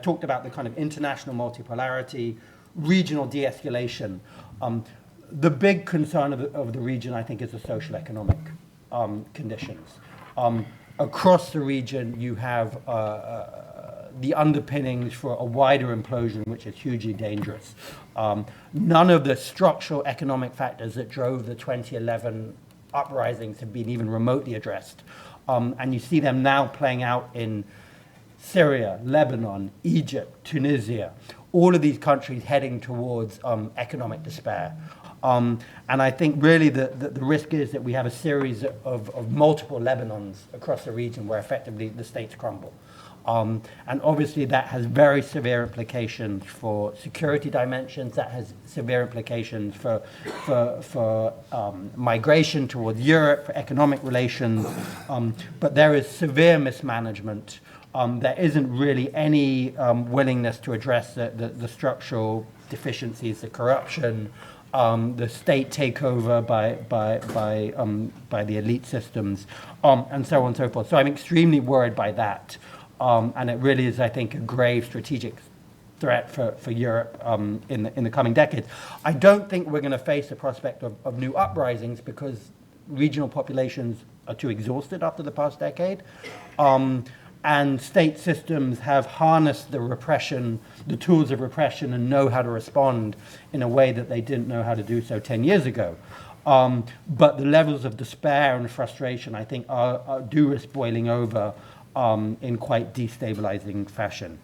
talked about the kind of international multipolarity, regional de-escalation. The big concern of the region, I think, is the socioeconomic conditions. Across the region, you have the underpinnings for a wider implosion, which is hugely dangerous. None of the structural economic factors that drove the 2011 uprisings have been even remotely addressed. And you see them now playing out in Syria, Lebanon, Egypt, Tunisia, all of these countries heading towards economic despair. And I think really the risk is that we have a series of multiple Lebanons across the region where effectively the states crumble. And obviously that has very severe implications for security dimensions, that has severe implications for migration towards Europe, for economic relations, but there is severe mismanagement. There isn't really any willingness to address the structural deficiencies, the corruption, the state takeover by the elite systems, and so on and so forth. So I'm extremely worried by that. And it really is, I think, a grave strategic threat for Europe in the coming decades. I don't think we're going to face the prospect of new uprisings because regional populations are too exhausted after the past decade. And state systems have harnessed the repression, the tools of repression, and know how to respond in a way that they didn't know how to do so 10 years ago. But the levels of despair and frustration, I think, do risk boiling over in quite destabilizing fashion.